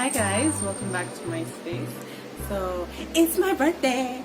Hi guys, welcome back to my space. So it's my birthday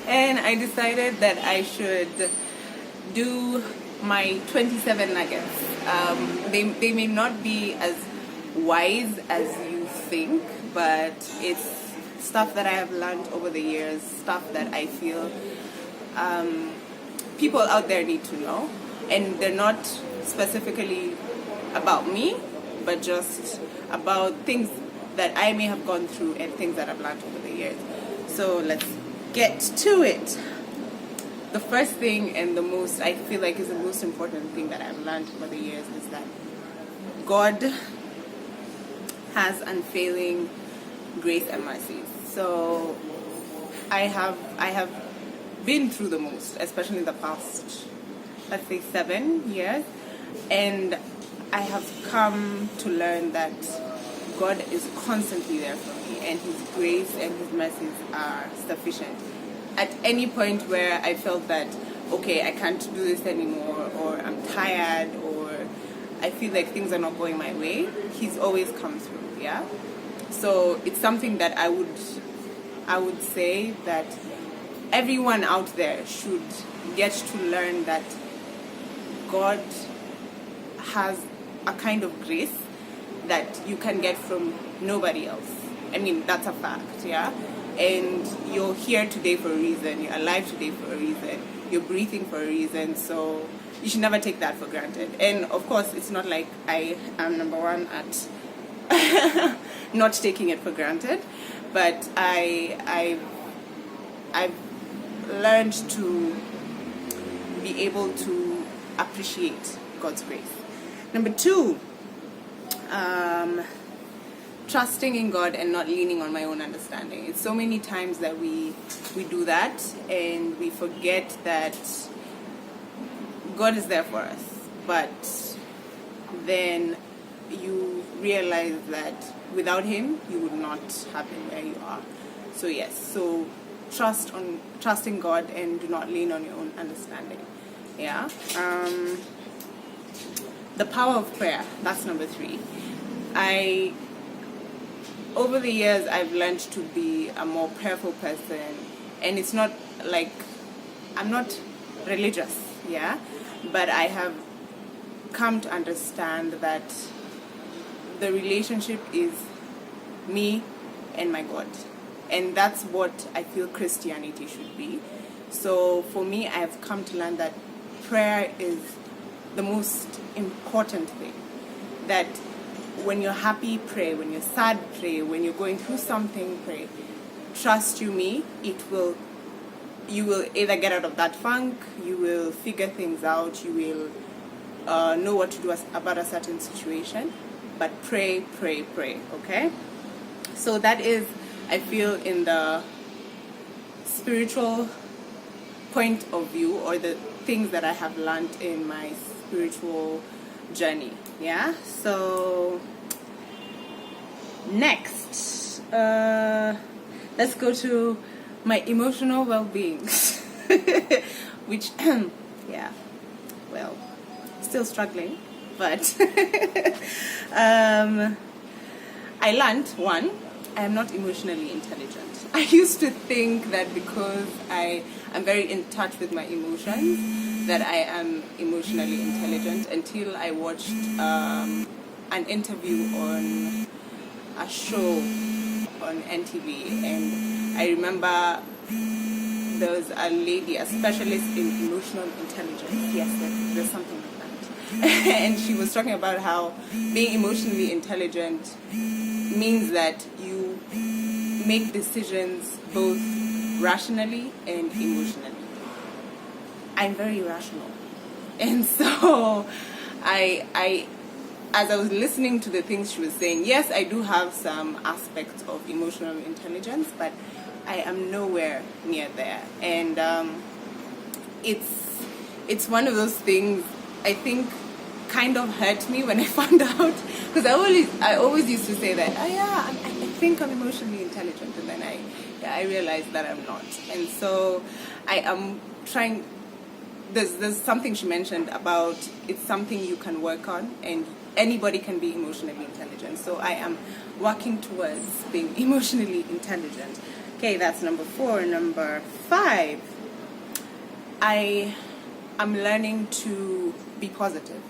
and I decided that I should do my 27 nuggets. They may not be as wise as you think, but it's stuff that I have learned over the years, stuff that I feel people out there need to know, and they're not specifically about me, but just about things that I may have gone through and things that I've learned over the years. So let's get to it. The first thing and the most, I feel like, is the most important thing that I've learned over the years is that God has unfailing grace and mercy. So I have been through the most, especially in the past, let's say 7 years, and I have come to learn that God is constantly there for me, and His grace and His mercies are sufficient. At any point where I felt that, okay, I can't do this anymore, or I'm tired, or I feel like things are not going my way, He's always come through, yeah? So it's something that I would say that everyone out there should get to learn, that God has a kind of grace that you can get from nobody else. I mean, that's a fact, yeah? And you're here today for a reason, you're alive today for a reason, you're breathing for a reason, so you should never take that for granted. And of course, it's not like I am number one at not taking it for granted, but I've learned to be able to appreciate God's grace. Number 2, trusting in God and not leaning on my own understanding. It's so many times that we do that, and we forget that God is there for us. But then you realize that without Him, you would not have been where you are. So yes, so trust in God and do not lean on your own understanding. Yeah. The power of prayer, that's number 3. Over the years, I've learned to be a more prayerful person, and it's not like, I'm not religious, yeah, but I have come to understand that the relationship is me and my God, and that's what I feel Christianity should be. So for me, I have come to learn that prayer is the most important thing. That when you're happy, pray. When you're sad, pray. When you're going through something, pray. Trust me, you will either get out of that funk, you will figure things out, you will know what to do about a certain situation. But pray, okay? So that is, I feel, in the spiritual point of view, or the things that I have learned in my spiritual journey, yeah? So next, let's go to my emotional well-being, which yeah, well, still struggling, but I learned, 1, I am not emotionally intelligent. I used to think that because I am very in touch with my emotions, that I am emotionally intelligent, until I watched an interview on a show on NTV, and I remember there was a lady, a specialist in emotional intelligence. Yes, there's something like that. And she was talking about how being emotionally intelligent means that you make decisions both rationally and emotionally. I'm very rational, and so I as I was listening to the things she was saying, yes, I do have some aspects of emotional intelligence, but I am nowhere near there. And it's one of those things, I think, kind of hurt me when I found out, because I always used to say that, I think I'm emotionally intelligent, and then I realized that I'm not. And so I am trying. There's something she mentioned about, it's something you can work on, and anybody can be emotionally intelligent. So I am working towards being emotionally intelligent. Okay, that's number 4. Number 5, I'm learning to be positive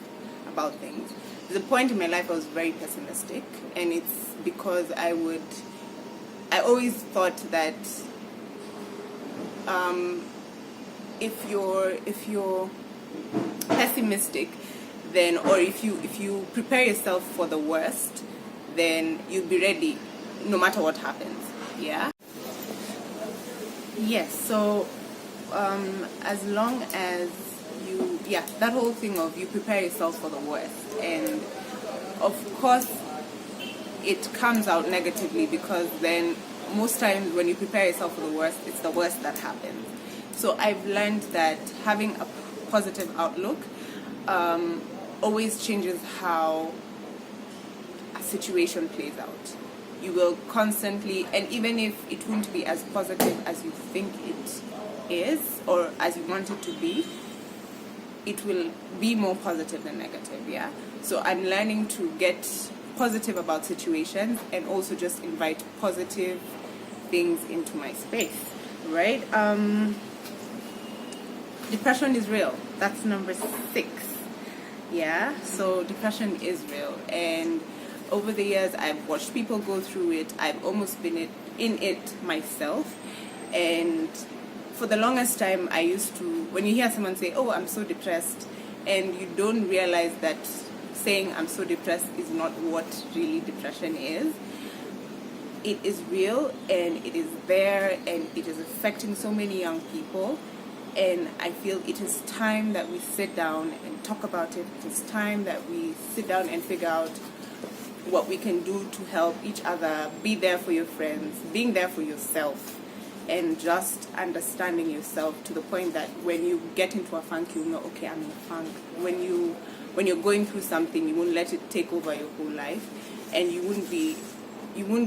about things. There's a point in my life I was very pessimistic, and it's because I always thought that if you're pessimistic, then, or if you prepare yourself for the worst, then you'll be ready no matter what happens. Yeah. Yes. So as long as that whole thing of you prepare yourself for the worst, and of course it comes out negatively, because then most times when you prepare yourself for the worst, it's the worst that happens. So I've learned that having a positive outlook always changes how a situation plays out. You will constantly, and even if it won't be as positive as you think it is, or as you want it to be, it will be more positive than negative. Yeah. So I'm learning to get positive about situations, and also just invite positive things into my space. Right. Depression is real. That's number 6. Yeah. So depression is real, and over the years I've watched people go through it. I've almost been in it myself, and for the longest time I used to, when you hear someone say, "Oh, I'm so depressed," and you don't realize that saying "I'm so depressed" is not what really depression is. It is real, and it is there, and it is affecting so many young people. And I feel it is time that we sit down and talk about it. It is time that we sit down and figure out what we can do to help each other, be there for your friends, being there for yourself, and just understanding yourself to the point that when you get into a funk, you know, okay, I'm in a funk. When you're going through something, you won't let it take over your whole life, and you won't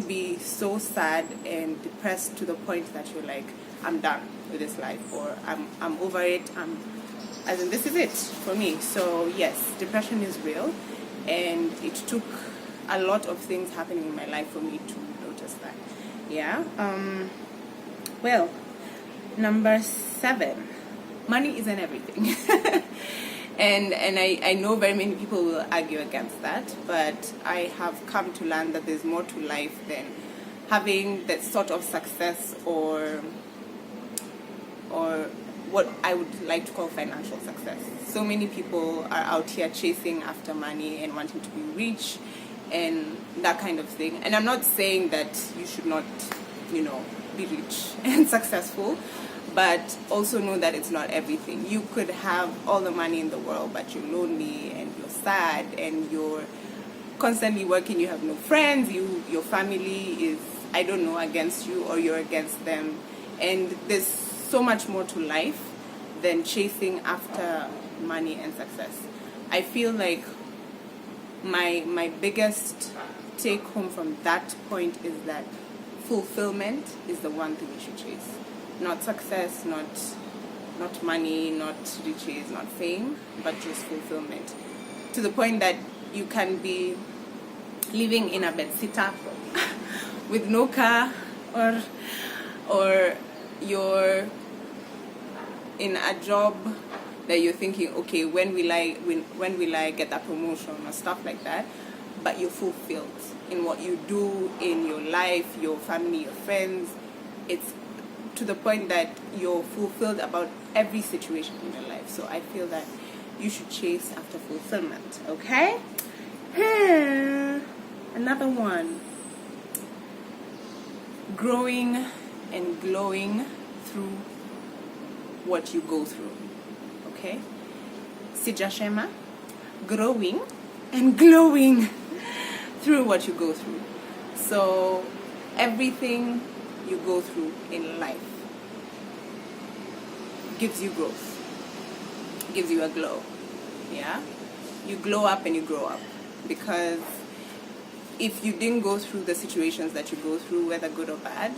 be so sad and depressed to the point that you're like, I'm done with this life, or I'm over it. As in, this is it for me. So yes, depression is real, and it took a lot of things happening in my life for me to notice that. Yeah. Well, number 7, money isn't everything. and I know very many people will argue against that, but I have come to learn that there's more to life than having that sort of success, or what I would like to call financial success. So many people are out here chasing after money and wanting to be rich and that kind of thing. And I'm not saying that you should not, be rich and successful, but also know that it's not everything. You could have all the money in the world, but you're lonely and you're sad and you're constantly working, you have no friends, your family is, against you, or you're against them. And there's so much more to life than chasing after money and success. I feel like my biggest take home from that point is that fulfillment is the one thing you should chase. Not success, not money, not riches, not fame, but just fulfillment. To the point that you can be living in a bedsitter with no car, or you're in a job that you're thinking, okay, when will I get that promotion or stuff like that, but you're fulfilled in what you do in your life, your family, your friends. It's to the point that you're fulfilled about every situation in your life. So I feel that you should chase after fulfillment. Okay? Another one. Growing and glowing through what you go through. Okay? Sijashema. Growing and glowing through what you go through. So everything you go through in life gives you growth, gives you a glow. Yeah? You glow up and you grow up. Because if you didn't go through the situations that you go through, whether good or bad,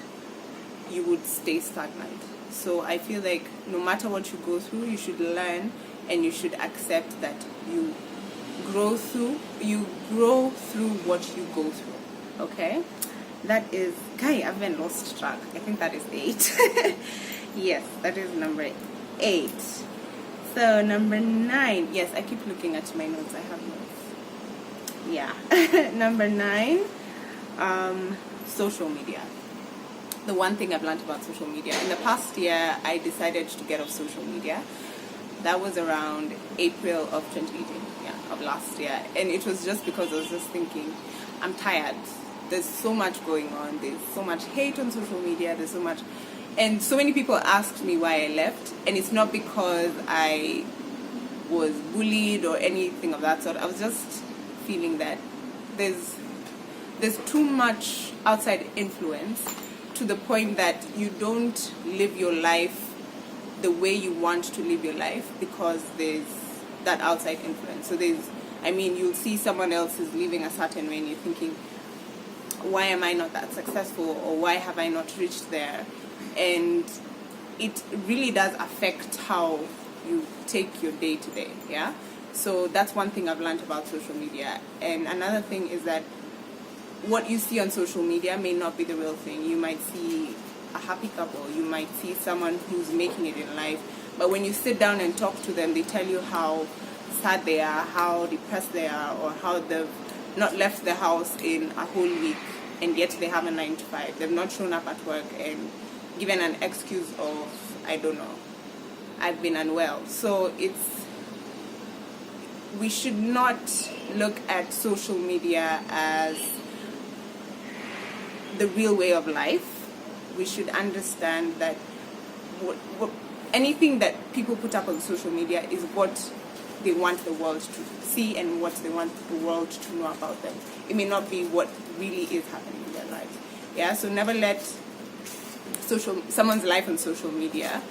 you would stay stagnant. So I feel like no matter what you go through, you should learn and you should accept that you grow through what you go through. Okay? That is, Guy, I've been lost track. I think that is 8. Yes, that is number 8. So number 9, yes, I keep looking at my notes. I have notes. Yeah. Number 9, social media. The one thing I've learned about social media. In the past year, I decided to get off social media. That was around April of 2018, of last year. And it was just because I was just thinking, I'm tired. There's so much going on. There's so much hate on social media. There's so much... And so many people asked me why I left. And it's not because I was bullied or anything of that sort. I was just feeling that there's too much outside influence to the point that you don't live your life the way you want to live your life because there's that outside influence. So you'll see someone else is living a certain way and you're thinking, why am I not that successful, or why have I not reached there? And it really does affect how you take your day to day, yeah? So that's one thing I've learned about social media. And another thing is that what you see on social media may not be the real thing. You might see a happy couple, you might see someone who's making it in life, but when you sit down and talk to them, they tell you how sad they are, how depressed they are, or how they've not left the house in a whole week, and yet they have a 9 to 5. They've not shown up at work and given an excuse of, I don't know, I've been unwell. So we should not look at social media as the real way of life. We should understand that anything that people put up on social media is what they want the world to see and what they want the world to know about them. It may not be what really is happening in their lives. Yeah, so never let someone's life on social media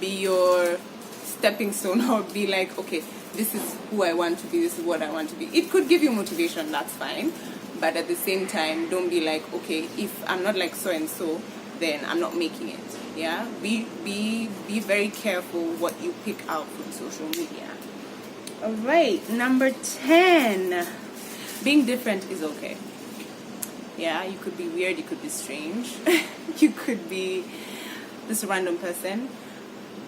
be your stepping stone, or be like, okay, this is who I want to be, this is what I want to be. It could give you motivation, that's fine, but at the same time, don't be like, okay, if I'm not like so and so, then I'm not making it. Yeah, be very careful what you pick out from social media. All right, number 10, being different is okay. Yeah, you could be weird, you could be strange, you could be this random person,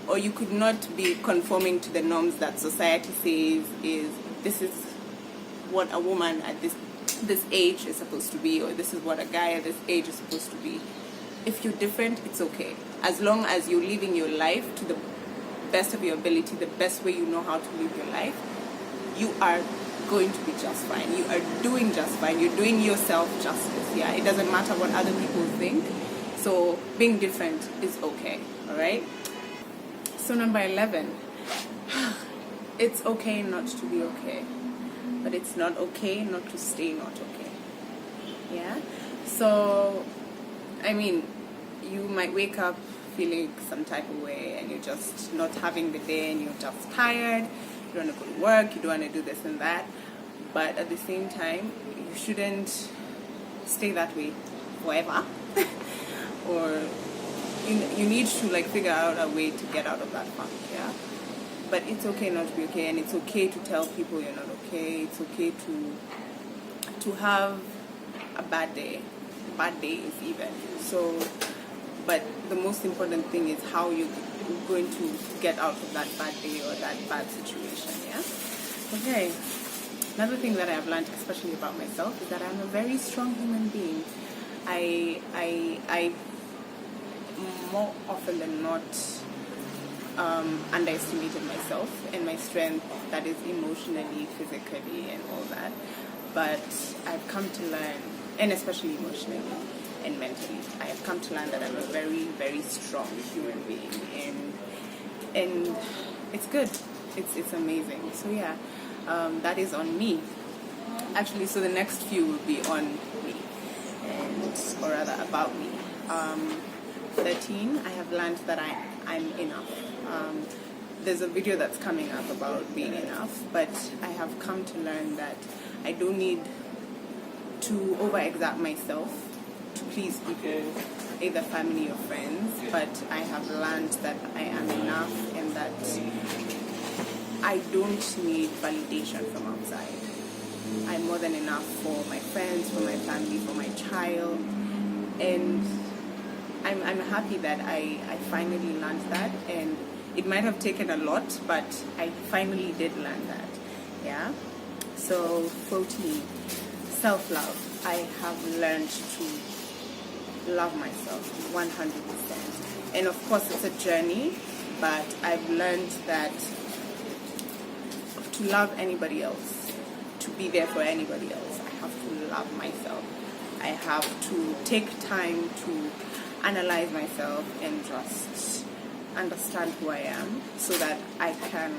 or you could not be conforming to the norms that society says this is what a woman at this age is supposed to be, or this is what a guy at this age is supposed to be. If you're different, it's okay. As long as you're living your life to the best of your ability, the best way you know how to live your life, you are going to be just fine. You are doing just fine. You're doing yourself justice. Yeah, it doesn't matter what other people think. So being different is okay. All right. So number 11, it's okay not to be okay, but it's not okay not to stay not okay. Yeah. So, you might wake up feeling some type of way and you're just not having the day and you're just tired, you don't want to go to work, you don't want to do this and that, but at the same time, you shouldn't stay that way forever. Or you need to figure out a way to get out of that funk, yeah? But it's okay not to be okay, and it's okay to tell people you're not okay. It's okay to have a bad day. Bad days even. So, but the most important thing is how you're going to get out of that bad day or that bad situation, yeah? Okay. Another thing that I have learned, especially about myself, is that I'm a very strong human being. I more often than not underestimated myself and my strength, that is emotionally, physically, and all that. But I've come to learn, and especially emotionally and mentally, I have come to learn that I'm a very, very strong human being, and it's good. It's amazing. So yeah, that is on me. Actually, so the next few will be on me, or rather about me. 13, I have learned that I'm enough. There's a video that's coming up about being enough, but I have come to learn that I don't need to over-exert myself to please people, either family or friends, but I have learned that I am enough and that I don't need validation from outside. I'm more than enough for my friends, for my family, for my child, and I'm happy that I finally learned that, and it might have taken a lot, but I finally did learn that. Yeah. So 14, self-love. I have learned to love myself 100%, and of course it's a journey, but I've learned that to love anybody else, to be there for anybody else, I have to love myself. I have to take time to analyze myself and just understand who I am so that I can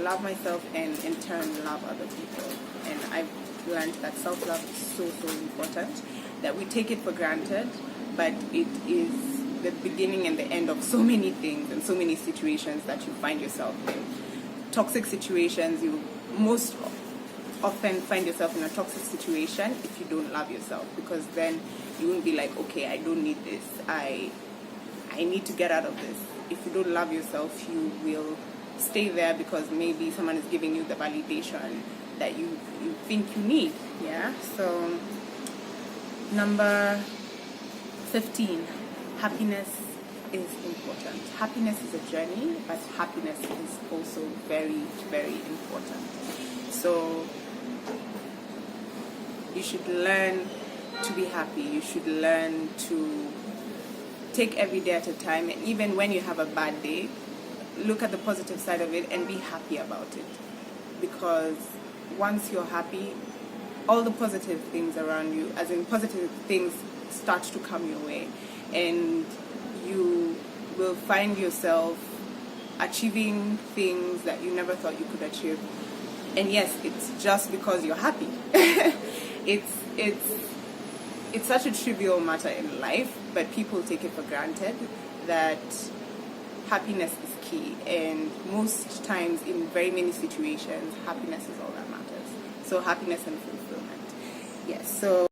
love myself and in turn love other people. And I've learned that self-love is so important, that we take it for granted, but it is the beginning and the end of so many things and so many situations that you find yourself in. Toxic situations, you most often find yourself in a toxic situation if you don't love yourself, because then you won't be like, okay, I don't need this, I need to get out of this. If you don't love yourself, you will stay there because maybe someone is giving you the validation that you think you need. Yeah. So number 15, happiness is important. Happiness is a journey, but happiness is also very important. So you should learn to be happy. You should learn to take every day at a time, and even when you have a bad day, look at the positive side of it and be happy about it, because once you're happy, all the positive things around you, as in positive things, start to come your way, and you will find yourself achieving things that you never thought you could achieve. And yes, it's just because you're happy. It's such a trivial matter in life, but people take it for granted that happiness is key, and most times in very many situations, happiness is all that matters. So happiness and fulfillment. Yes. So